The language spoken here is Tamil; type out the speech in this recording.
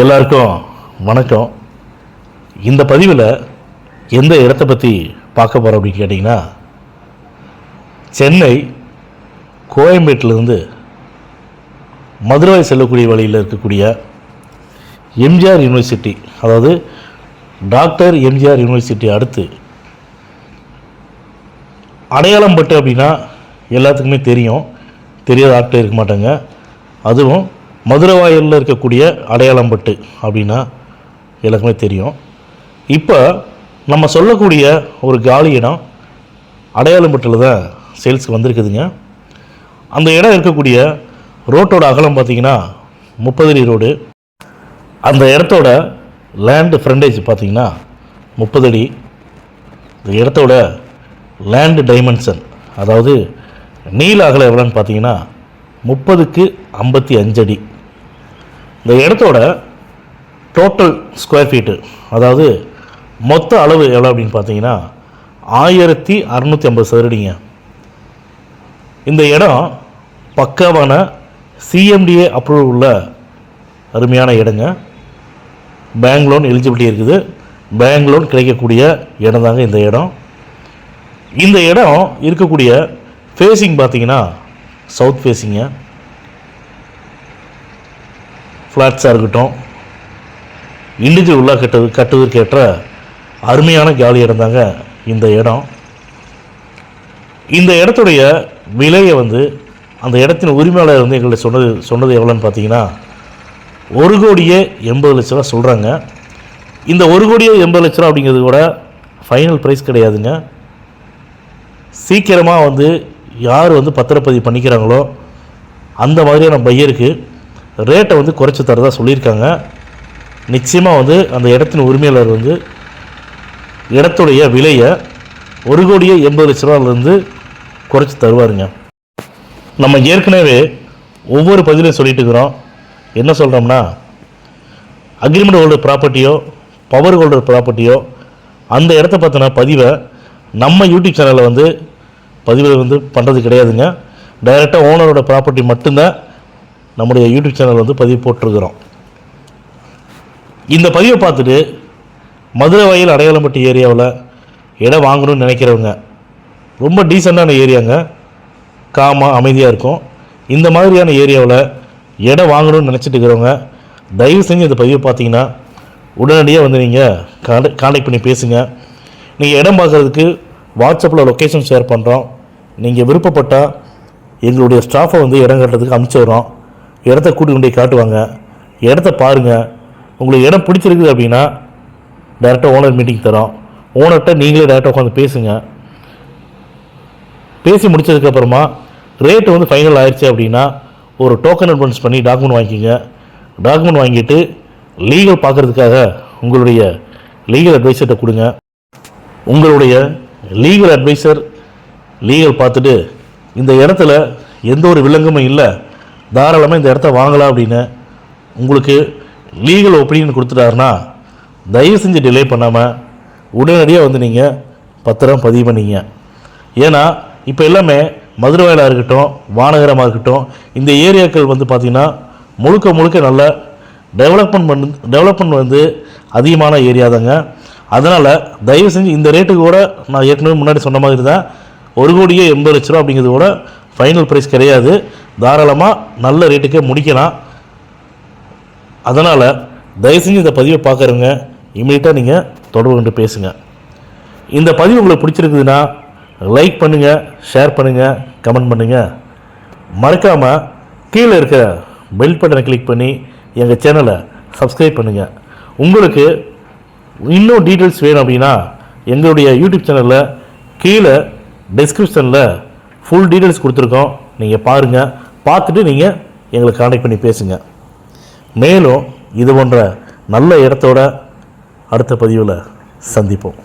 எல்லாருக்கும் வணக்கம். இந்த பதிவில் எந்த இடத்தை பற்றி பார்க்க போகிறோம் அப்படின்னு கேட்டிங்கன்னா, சென்னை கோயம்பேட்டிலேருந்து மதுரை செல்லக்கூடிய வழியில் இருக்கக்கூடிய எம்ஜிஆர் யூனிவர்சிட்டி, அதாவது டாக்டர் எம்ஜிஆர் யூனிவர்சிட்டி அடுத்து அடையாளம்பட்டு அப்படின்னா எல்லாத்துக்குமே தெரியும், தெரியாத ஆட்கள் இருக்க மாட்டாங்க. அதுவும் மதுரை வாயிலில் இருக்கக்கூடிய அடையாளம்பட்டு அப்படின்னா எல்லாருக்குமே தெரியும். இப்போ நம்ம சொல்லக்கூடிய ஒரு காலி இடம் அடையாளம்பட்டில் தான் சேல்ஸுக்கு வந்திருக்குதுங்க. அந்த இடம் இருக்கக்கூடிய ரோட்டோட அகலம் பார்த்திங்கன்னா 30 அடி ரோடு. அந்த இடத்தோட லேண்டு ஃப்ரண்டேஜ் பார்த்திங்கன்னா 30 அடி. இந்த இடத்தோட லேண்டு டைமென்ஷன், அதாவது நீள அகலம் எவ்வளோன்னு பார்த்தீங்கன்னா 30க்கு 55 அடி. இந்த இடத்தோட டோட்டல் ஸ்கொயர் ஃபீட்டு, அதாவது மொத்த அளவு எவ்வளோ அப்படின்னு பார்த்தீங்கன்னா 1650 சதுரடிங்க. இந்த இடம் பக்காவான சிஎம்டிஏ அப்ரூவல் உள்ள அருமையான இடங்க. பேங்க் லோன் எலிஜிபிலிட்டி இருக்குது. பேங்க் லோன் கிடைக்கக்கூடிய இடம் தாங்க இந்த இடம். இந்த இடம் இருக்கக்கூடிய ஃபேஸிங் பார்த்தீங்கன்னா சவுத் ஃபேஸிங்க. ஃப்ளாட்ஸாக இருக்கட்டும், இண்டிவிஜுவல் உள்ளாக கட்டுவதற்கு ஏற்ற அருமையான காலி இடம் தாங்க இந்த இடம். இந்த இடத்துடைய விலையை அந்த இடத்தின் உரிமையாளர் எங்கள்கிட்ட சொன்னது எவ்வளோன்னு பார்த்தீங்கன்னா 1,80,00,000 ரூபா சொல்கிறாங்க. இந்த 1,80,00,000 ரூபா அப்படிங்கிறது கூட ஃபைனல் ப்ரைஸ் கிடையாதுங்க. சீக்கிரமாக யார் பத்திரப்பதிவு பண்ணிக்கிறாங்களோ அந்த மாதிரியான பையருக்கு ரேட்டை குறைச்சி தரதா சொல்லியிருக்காங்க. நிச்சயமாக அந்த இடத்தின் உரிமையாளர் இடத்துடைய விலையை 1,80,00,000 ரூபாயிலிருந்து குறைச்சி தருவாருங்க. நம்ம ஏற்கனவே ஒவ்வொரு பதிலையும் சொல்லிட்டு இருக்கிறோம். என்ன சொல்கிறோம்னா, அக்ரிமெண்ட் ஹோல்டர் ப்ராப்பர்ட்டியோ பவர் ஹோல்டர் ப்ராப்பர்ட்டியோ அந்த இடத்த பற்றின பதிவை நம்ம யூடியூப் சேனலில் பதிவு பண்ணுறது கிடையாதுங்க. டைரெக்டாக ஓனரோட ப்ராப்பர்ட்டி மட்டும்தான் நம்முடைய யூடியூப் சேனல் பதிவு போட்டிருக்கிறோம். இந்த பதிவை பார்த்துட்டு மதுரை வாயில் அடையாளம்பட்டு ஏரியாவில் இடம் வாங்கணும்னு நினைக்கிறவங்க, ரொம்ப டீசெண்டான ஏரியாங்க, காமாக அமைதியாக இருக்கும். இந்த மாதிரியான ஏரியாவில் இடம் வாங்கணும்னு நினச்சிட்டு இருக்கிறவங்க தயவு செஞ்சு இந்த பதிவை பார்த்தீங்கன்னா உடனடியாக நீங்கள் கான்டாக்ட் பண்ணி பேசுங்க. நீங்கள் இடம் பார்க்குறதுக்கு வாட்ஸ்அப்பில் லொக்கேஷன் ஷேர் பண்ணுறோம். நீங்கள் விருப்பப்பட்டால் எங்களுடைய ஸ்டாஃபை இடம் கட்டுறதுக்கு அனுப்பிச்சிடுறோம். இடத்த கூட்டி கொண்டு காட்டுவாங்க. இடத்த பாருங்கள். உங்களுக்கு இடம் பிடிச்சிருக்குது அப்படின்னா டேரெக்டாக ஓனர் மீட்டிங் தரோம். ஓனர்கிட்ட நீங்களே டேரெக்டாக உட்காந்து பேசுங்க. பேசி முடித்ததுக்கப்புறமா ரேட்டு ஃபைனல் ஆயிடுச்சு அப்படின்னா ஒரு டோக்கன் அட்வான்ஸ் பண்ணி டாக்குமெண்ட் வாங்கிக்கோங்க. டாக்குமெண்ட் வாங்கிட்டு லீகல் பார்க்குறதுக்காக உங்களுடைய லீகல் அட்வைசர்கிட்ட கொடுங்க. உங்களுடைய லீகல் அட்வைசர் லீகல் பார்த்துட்டு இந்த இடத்துல எந்த ஒரு வில்லங்கமும் இல்லை, தாராளமாக இந்த இடத்த வாங்கலாம் அப்படின்னு உங்களுக்கு லீகல் ஒப்பீனியன் கொடுத்துட்டாருன்னா தயவு செஞ்சு டிலே பண்ணாமல் உடனடியாக நீங்கள் பத்திரம் பதிவு பண்ணிங்க. ஏன்னா இப்போ எல்லாமே மதுரை வாயிலாக இருக்கட்டும், வானகரமாக இருக்கட்டும், இந்த ஏரியாக்கள் பார்த்திங்கன்னா முழுக்க நல்ல டெவலப்மெண்ட் அதிகமான ஏரியா தாங்க. அதனால் தயவு செஞ்சு இந்த ரேட்டுக்கு கூட நான் ஏற்கனவே முன்னாடி சொன்ன மாதிரி தான் 1,80,00,000 ரூபா அப்படிங்கிறது கூட ஃபைனல் ப்ரைஸ் கிடையாது. தாராளமாக நல்ல ரேட்டுக்கே முடிக்கலாம். அதனால் தயவு செஞ்சு இந்த பதிவை பார்க்குறவங்க இமீடியட்டாக நீங்கள் தொடர்பு கொண்டு பேசுங்க. இந்த பதிவு உங்களுக்கு பிடிச்சிருக்குதுன்னா லைக் பண்ணுங்கள், ஷேர் பண்ணுங்கள், கமெண்ட் பண்ணுங்கள். மறக்காமல் கீழே இருக்கிற பெல் பட்டனை கிளிக் பண்ணி எங்கள் சேனலை சப்ஸ்கிரைப் பண்ணுங்கள். உங்களுக்கு இன்னும் டீட்டெயில்ஸ் வேணும் அப்படின்னா எங்களுடைய யூடியூப் சேனலில் கீழே டிஸ்கிரிப்ஷனில் ஃபுல் டீட்டெயில்ஸ் கொடுத்துருக்கோம். நீங்கள் பாருங்கள். பார்த்துட்டு நீங்கள் எங்களுக்கு கான்டாக்ட் பண்ணி பேசுங்க. மேலும் இது போன்ற நல்ல இடத்தோட அடுத்த பதிவில் சந்திப்போம்.